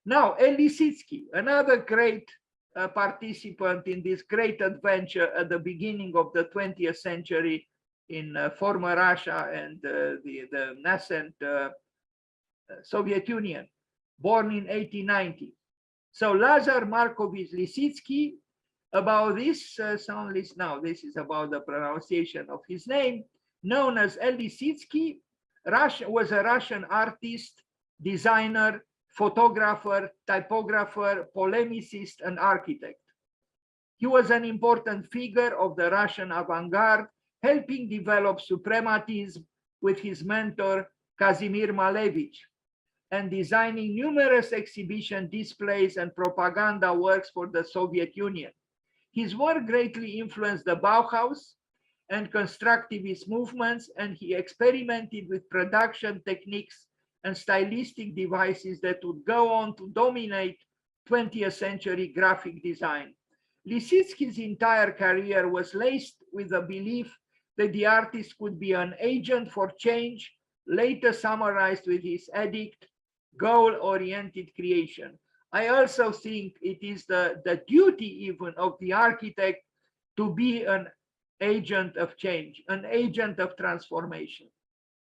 Now, LISSITZKY, another great participant in this great adventure at the beginning of the 20th century in former Russia and the nascent Soviet Union, born in 1890. So Lazar Markovich Lissitsky, about this sound list now, this is about the pronunciation of his name, known as Lissitsky, was a Russian artist, designer, photographer, typographer, polemicist, and architect. He was an important figure of the Russian avant-garde, helping develop suprematism with his mentor, Kazimir Malevich, and designing numerous exhibition displays and propaganda works for the Soviet Union. His work greatly influenced the Bauhaus and constructivist movements, and he experimented with production techniques and stylistic devices that would go on to dominate 20th century graphic design. Lissitsky's entire career was laced with the belief that the artist could be an agent for change, later summarized with his edict, goal-oriented creation. I also think it is the duty even of the architect to be an agent of change, an agent of transformation.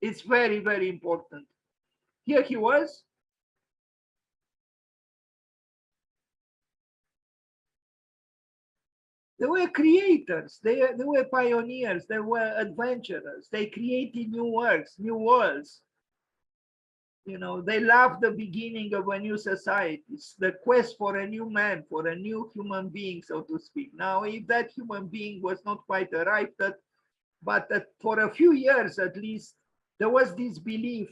It's very, very important. Here he was. They were creators, they were pioneers, they were adventurers. They created new works, new worlds. You know, they loved the beginning of a new society. It's the quest for a new man, for a new human being, so to speak. Now, if that human being was not quite arrived at, but for a few years at least, there was this belief.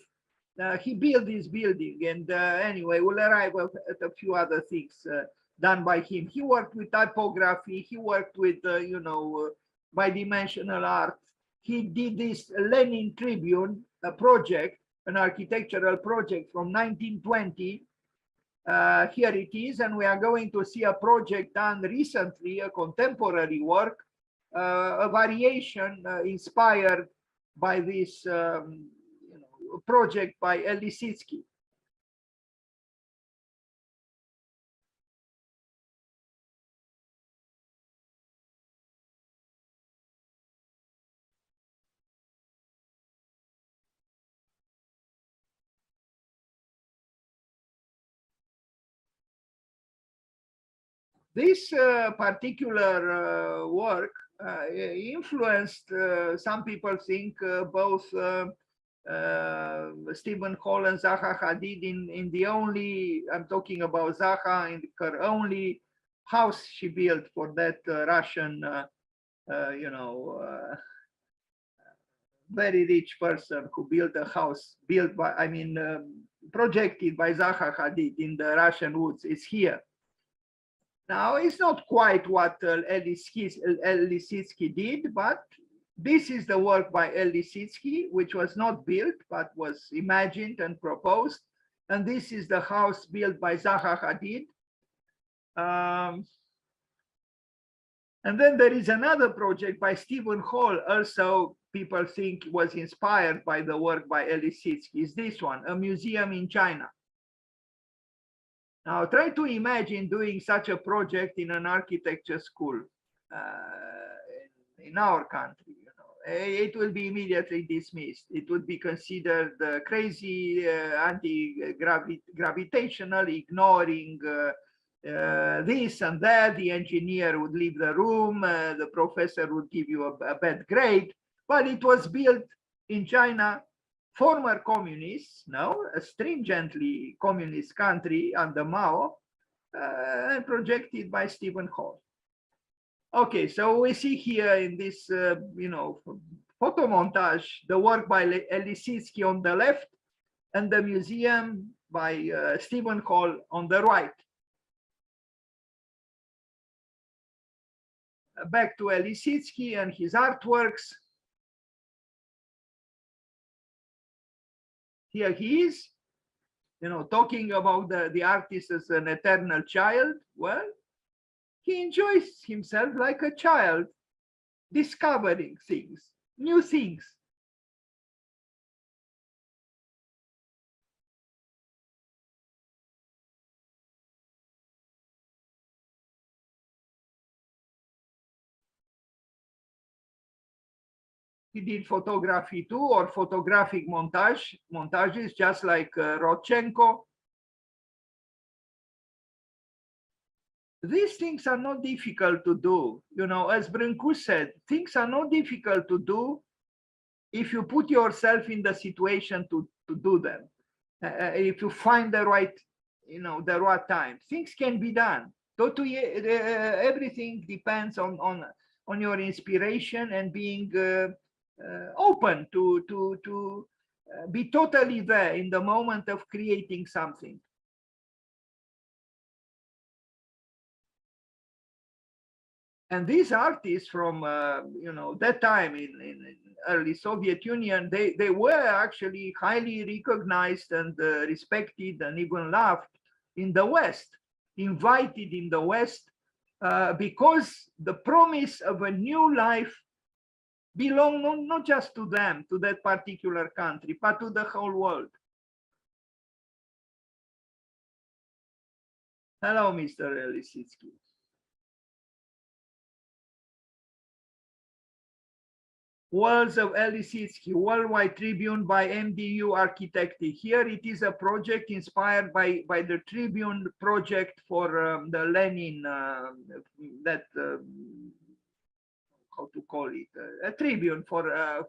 He built this building, and anyway, we'll arrive at a few other things done by him. He worked with typography. He worked with, bidimensional art. He did this Lenin Tribune project, an architectural project from 1920. Here it is, and we are going to see a project done recently, a contemporary work, a variation inspired by this project by Lissitsky. This particular work influenced, some people think, both Stephen Hall and Zaha Hadid in the only, I'm talking about Zaha, in her only house she built for that Russian, very rich person who built a house built by, projected by Zaha Hadid in the Russian woods. It's here. Now, it's not quite what Lissitsky did, but this is the work by Lissitsky, which was not built, but was imagined and proposed. And this is the house built by Zaha Hadid. And then there is another project by Stephen Hall, also people think was inspired by the work by Lissitsky, is this one, a museum in China. Now, try to imagine doing such a project in an architecture school in our country. It will be immediately dismissed. It would be considered crazy, anti-gravitational, ignoring this and that. The engineer would leave the room. The professor would give you a bad grade. But it was built in China, former communists, no, a stringently communist country under Mao, and projected by Stephen Hall. Okay, so we see here in this, photo montage, the work by Lissitsky on the left, and the museum by Stephen Hall on the right. Back to Lissitsky and his artworks. Here he is, talking about the artist as an eternal child. Well, he enjoys himself like a child, discovering things, new things. He did photography too, or photographic montages, just like Rodchenko. These things are not difficult to do. You know, as Brâncu said, things are not difficult to do if you put yourself in the situation to do them. If you find the right, you know, the right time, things can be done. Everything depends on your inspiration and being open to be totally there in the moment of creating something. And these artists from you know, that time in early Soviet Union, they were actually highly recognized and respected and even loved in the West, invited in the West, because the promise of a new life belonged not just to them, to that particular country, but to the whole world. Hello, Mr. LISSITZKY. Walls of LISSITZKY, Worldwide Tribune by MDU Architecti. Here it is a project inspired by the Tribune project for the Lenin, how to call it, a Tribune or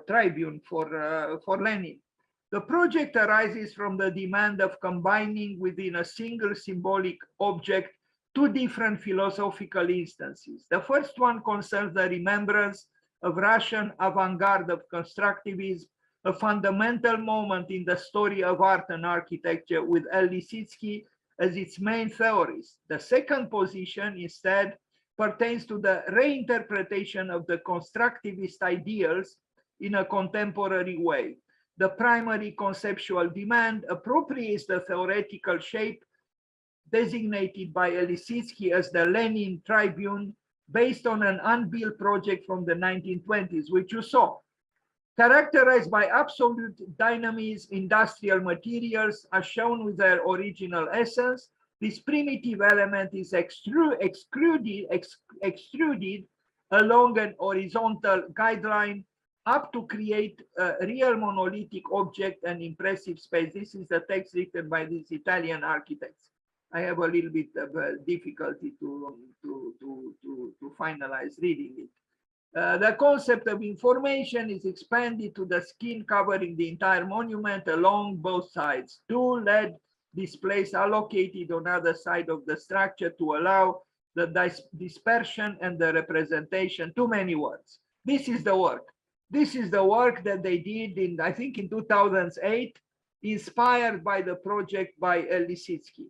Tribune for Lenin. The project arises from the demand of combining within a single symbolic object two different philosophical instances. The first one concerns the remembrance of Russian avant-garde of constructivism, a fundamental moment in the story of art and architecture, with LISSITZKY as its main theorist. The second position instead pertains to the reinterpretation of the constructivist ideals in a contemporary way. The primary conceptual demand appropriates the theoretical shape designated by LISSITZKY as the Lenin Tribune, based on an unbuilt project from the 1920s, which you saw. Characterized by absolute dynamism, industrial materials are shown with their original essence. This primitive element is extruded along an horizontal guideline up to create a real monolithic object and impressive space. This is the text written by these Italian architects. I have a little bit of difficulty to finalize reading it. The concept of information is expanded to the skin covering the entire monument along both sides. Two LED displays are located on either side of the structure to allow the dispersion and the representation. Too many words. This is the work. This is the work that they did in, I think, in 2008, inspired by the project by LISSITZKY.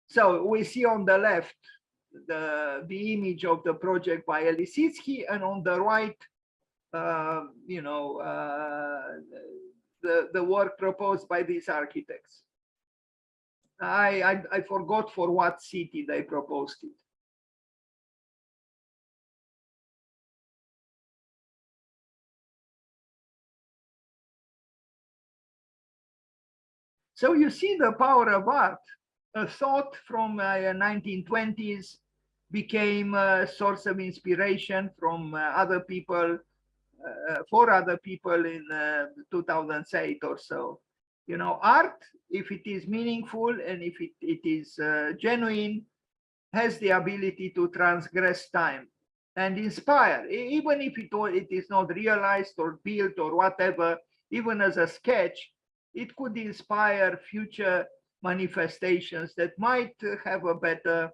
So we see on the left the image of the project by LISSITZKY, and on the right, you know, the work proposed by these architects. I forgot for what city they proposed it. So you see the power of art. A thought from 1920s became a source of inspiration from other people, for other people in 2008 or so. You know, art, if it is meaningful and if it is genuine, has the ability to transgress time and inspire, even if it is not realized or built or whatever. Even as a sketch, it could inspire future manifestations that might have a better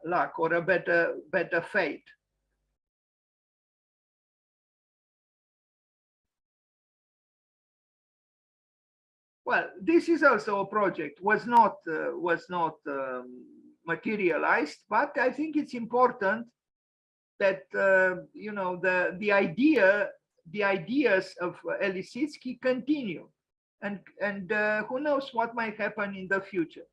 luck or a better fate. Well, this is also a project, was not materialized, but I think it's important that you know, the ideas of LISSITZKY continue, and who knows what might happen in the future.